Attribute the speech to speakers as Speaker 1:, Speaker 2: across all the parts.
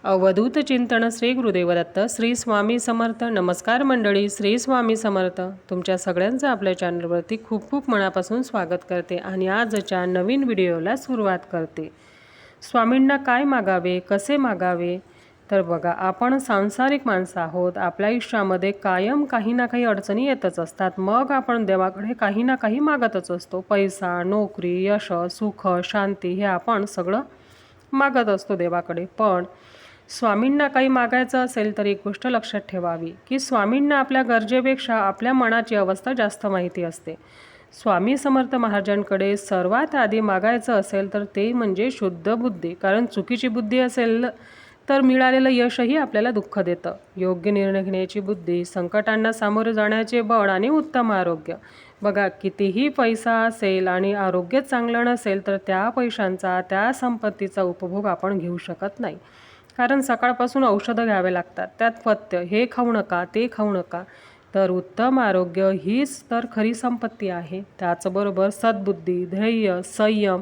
Speaker 1: अवधूत चिंतन श्री गुरुदेव दत्त श्री स्वामी समर्थ। नमस्कार मंडळी, श्री स्वामी समर्थ। तुमच्या सगळ्यांचं आपल्या चॅनलवरती खूप खूप मनापासून स्वागत करते आणि आजच्या नवीन व्हिडिओला सुरुवात करते। स्वामींना काय मागावे, कसे मागावे? तर बघा, आपण सांसारिक माणसं आहोत। आपल्या आयुष्यामध्ये कायम काही ना काही अडचणी येतच असतात। मग आपण देवाकडे काही ना काही मागतच असतो। पैसा, नोकरी, यश, सुख, शांती हे आपण सगळं मागत असतो देवाकडे। पण स्वामींना काही मागायचं असेल तर एक गोष्ट लक्षात ठेवावी की स्वामींना आपल्या गरजेपेक्षा आपल्या मनाची अवस्था जास्त माहिती असते। स्वामी समर्थ महाराजांकडे सर्वात आधी मागायचं असेल तर ते म्हणजे शुद्ध बुद्धी। कारण चुकीची बुद्धी असेल तर मिळालेलं यशही आपल्याला दुःख देतं। योग्य निर्णय घेण्याची बुद्धी, संकटांना सामोरे जाण्याचे बळ आणि उत्तम आरोग्य। बघा, कितीही पैसा असेल आणि आरोग्य चांगलं नसेल तर त्या पैशांचा, त्या संपत्तीचा उपभोग आपण घेऊ शकत नाही। कारण सकाळपासून औषधं घ्यावे लागतात, त्यात पथ्य, हे खाऊ नका, ते खाऊ नका। तर उत्तम आरोग्य हीच तर खरी संपत्ती आहे। त्याचबरोबर सद्बुद्धी, धैर्य, संयम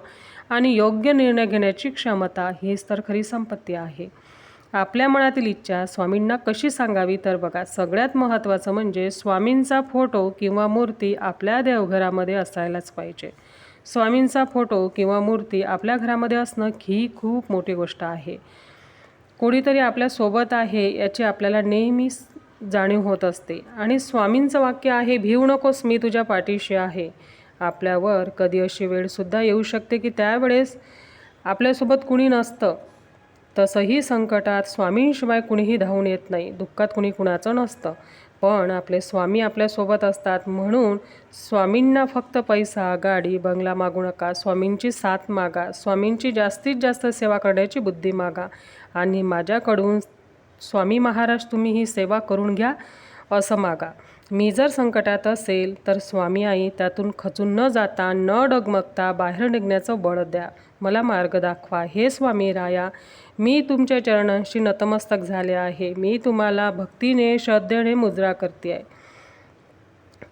Speaker 1: आणि योग्य निर्णय घेण्याची क्षमता हीच तर खरी संपत्ती आहे। आपल्या मनातील इच्छा स्वामींना कशी सांगावी? तर बघा, सगळ्यात महत्त्वाचं म्हणजे स्वामींचा फोटो किंवा मूर्ती आपल्या देवघरामध्ये असायलाच पाहिजे। स्वामींचा फोटो किंवा मूर्ती आपल्या घरामध्ये असणं ही खूप मोठी गोष्ट आहे। कोणीतरी आपल्या सोबत आहे याची आपल्याला नेहमी जाणीव होत असते। आणि स्वामींचं वाक्य आहे, भिवू नकोस, मी तुझ्या पाठीशी आहे। आपल्यावर कधी अशी वेळसुद्धा येऊ शकते की त्यावेळेस आपल्यासोबत कुणी नसतं। तसंही संकटात स्वामींशिवाय कुणीही धावून येत नाही, दुःखात कुणी कुणाचं नसतं। पण आपले स्वामी आपल्यासोबत असतात। म्हणून स्वामींना फक्त पैसा, गाडी, बंगला मागू नका। स्वामींची साथ मागा, स्वामींची जास्तीत जास्त सेवा करण्याची बुद्धी मागा आणि माझ्याकडून स्वामी महाराज तुम्ही ही सेवा करून घ्या असं मागा। मी जर संकटात असेल तर स्वामी आई त्यातून खचून न जाता, न डगमगता बाहेर निघण्याचं बळ द्या, मला मार्ग दाखवा। हे स्वामी राया, मी तुमच्या चरणांशी नतमस्तक झाले आहे। मी तुम्हाला भक्तीने, श्रद्धेने मुजरा करते आहे।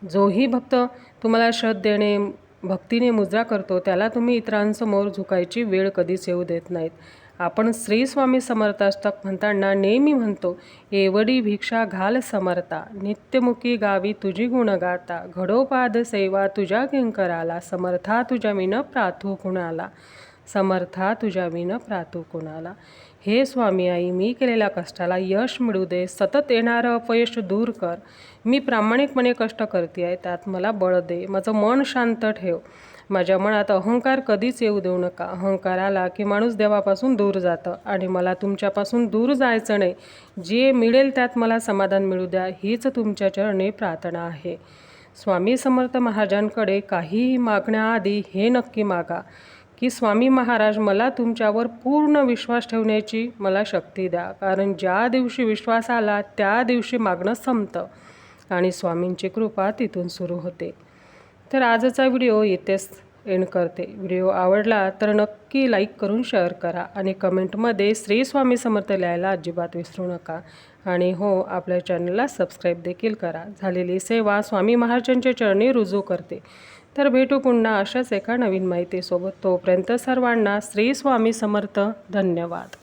Speaker 1: जोही भक्त तुम्हाला श्रद्धेने, भक्तीने मुजरा करतो त्याला तुम्ही इतरांसमोर झुकायची वेळ कधीच येऊ देत नाहीत। आपण श्री स्वामी समर्थाष्टक म्हणताना नेहमी म्हणतो, एवढी भिक्षा घाल समर्था, नित्यमुखी गावी तुझी गुण गाता। घडोपाद सेवा तुझ्या किंकराला, समर्था तुझ्या विन प्रार्थू कुणाला, समर्था तुझ्या विन प्रार्थू कुणाला। हे स्वामी आई, मी केलेल्या कष्टाला यश मिळू दे, सतत येणारं अपयश दूर कर। मी प्रामाणिकपणे कष्ट करते आहे, त्यात मला बळ दे, माझं मन शांत ठेव। माझ्या मनात अहंकार कधीच येऊ देऊ नका। अहंकार आला की माणूस देवापासून दूर जातं आणि मला तुमच्यापासून दूर जायचं नाही। जे मिळेल त्यात मला समाधान मिळू द्या, हीच तुमच्या चरणी प्रार्थना आहे। स्वामी समर्थ महाराजांकडे काहीही मागण्याआधी हे नक्की मागा की स्वामी महाराज, मला तुमच्यावर पूर्ण विश्वास ठेवण्याची मला शक्ती द्या। कारण ज्या दिवशी विश्वास आला त्या दिवशी मागणं संपतं आणि स्वामींची कृपा तिथून सुरू होते। तर आजचा व्हिडिओ इथेच एंड करते। व्हिडिओ आवडला तर नक्की लाईक करून शेअर करा आणि कमेंटमध्ये श्री स्वामी समर्थ लिहायला अजिबात विसरू नका। आणि हो, आपल्या चॅनलला सबस्क्राईब देखील करा। झालेली सेवा स्वामी महाराजांच्या चरणी रुजू करते। तर भेटू पुन्हा अशाच एका नवीन माहितीसोबत। तोपर्यंत सर्वांना श्री स्वामी समर्थ। धन्यवाद।